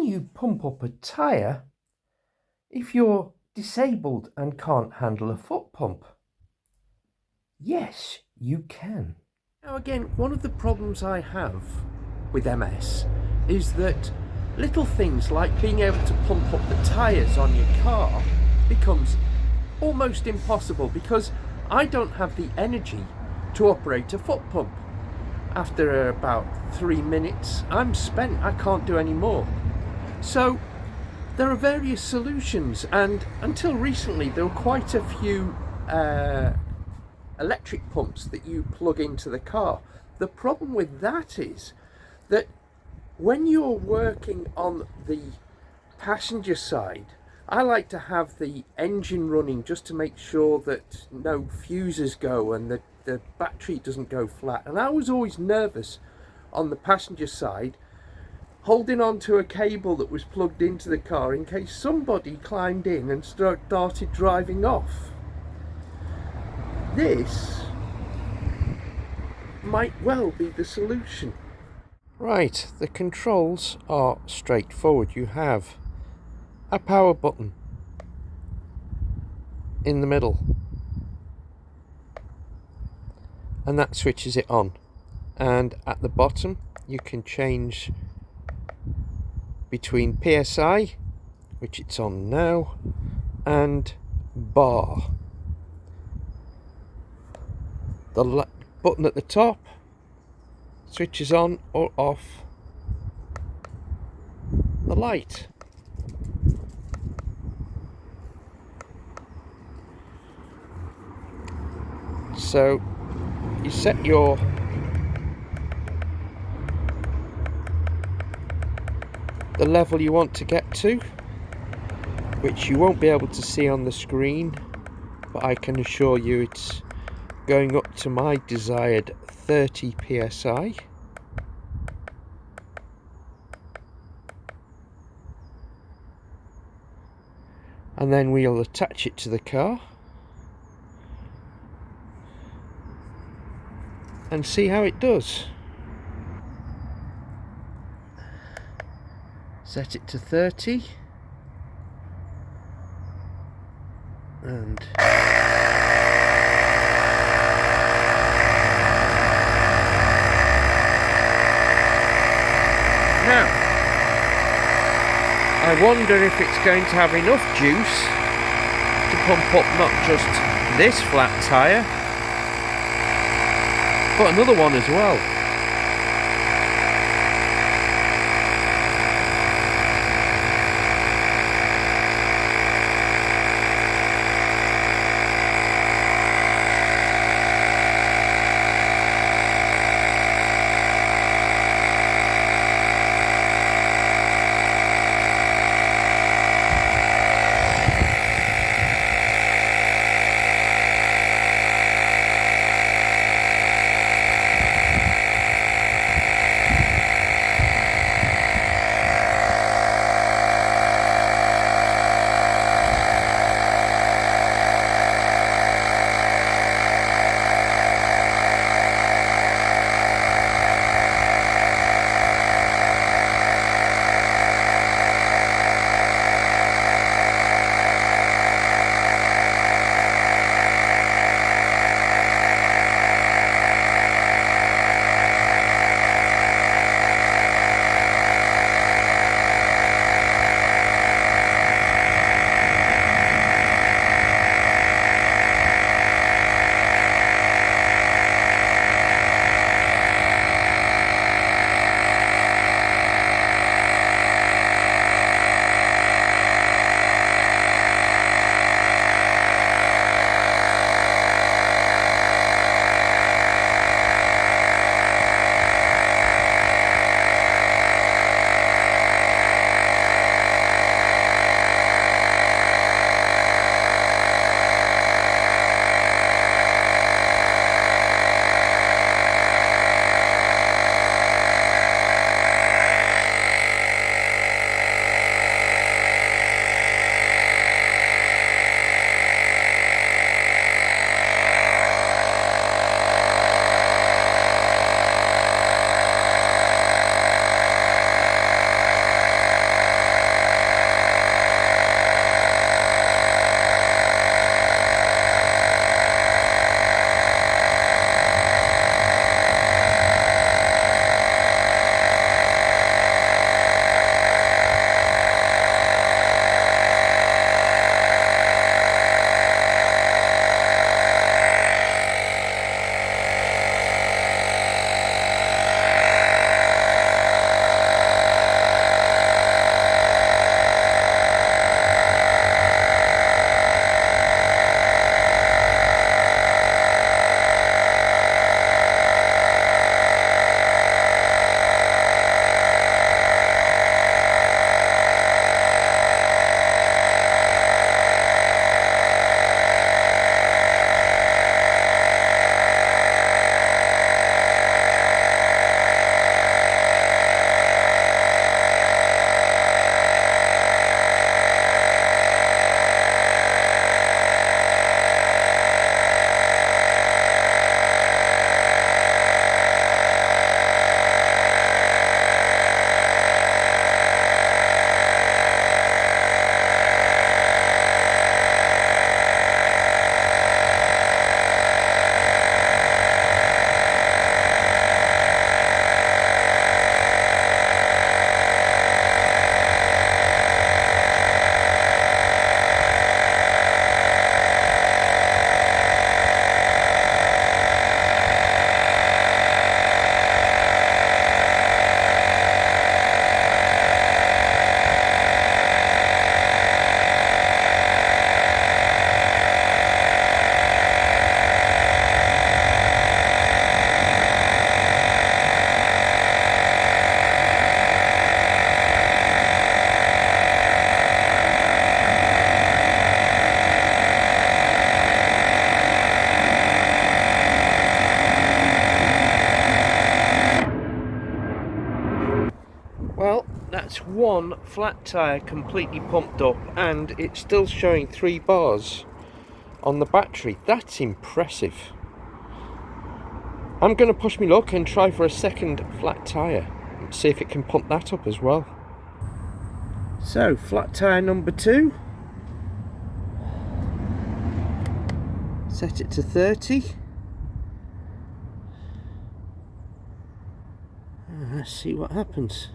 Can you pump up a tyre if you're disabled and can't handle a foot pump? Yes, you can. Now again, one of the problems I have with MS is that little things like being able to pump up the tyres on your car becomes almost impossible because I don't have the energy to operate a foot pump. After about 3 minutes, I'm spent, I can't do any more. So there are various solutions, and until recently there were quite a few electric pumps that you plug into the car. The problem with that is that when you're working on the passenger side, I like to have the engine running just to make sure that no fuses go and that the battery doesn't go flat. And I was always nervous on the passenger side holding on to a cable that was plugged into the car in case somebody climbed in and started driving off. This might well be the solution. Right, the controls are straightforward. You have a power button in the middle, and that switches it on, and at the bottom you can change between PSI, which it's on now, and bar. The button at the top switches on or off the light. So you set the level you want to get to, which you won't be able to see on the screen, but I can assure you it's going up to my desired 30 psi. And then we'll attach it to the car and see how it does. Set it to 30 and now I wonder if it's going to have enough juice to pump up not just this flat tyre but another one as well. Well, that's one flat tyre completely pumped up, and it's still showing 3 bars on the battery. That's impressive. I'm going to push my luck and try for a second flat tyre and see if it can pump that up as well. So, flat tyre number 2. Set it to 30. And let's see what happens.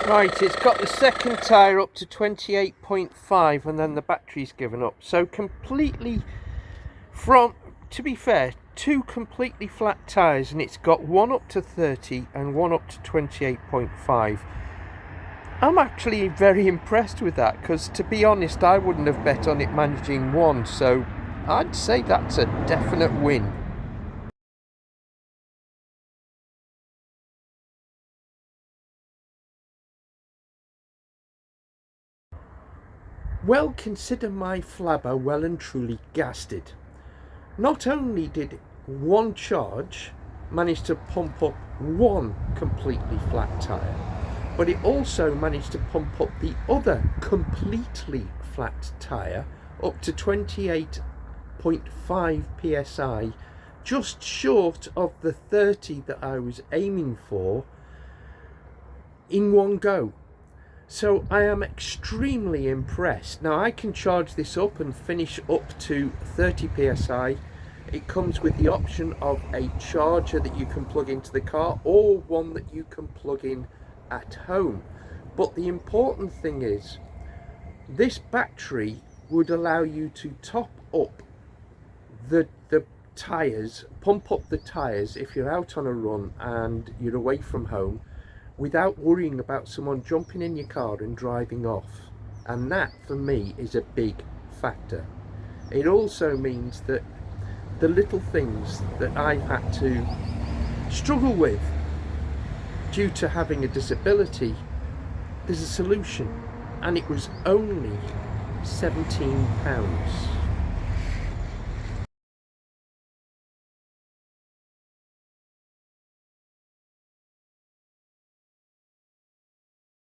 Right, it's got the second tyre up to 28.5 and then the battery's given up. So completely to be fair, 2 completely flat tyres, and it's got one up to 30 and one up to 28.5. I'm actually very impressed with that, because to be honest, I wouldn't have bet on it managing one, so I'd say that's a definite win. Well, consider my flabber well and truly gasted. Not only did one charge manage to pump up one completely flat tyre, but it also managed to pump up the other completely flat tyre up to 28.5 psi, just short of the 30 that I was aiming for, in one go. So I am extremely impressed. Now I can charge this up and finish up to 30 psi. It comes with the option of a charger that you can plug into the car, or one that you can plug in at home. But the important thing is, this battery would allow you to top up the tyres, pump up the tyres if you're out on a run and you're away from home, without worrying about someone jumping in your car and driving off. And that for me is a big factor. It also means that the little things that I've had to struggle with due to having a disability, there's a solution, and it was only £17.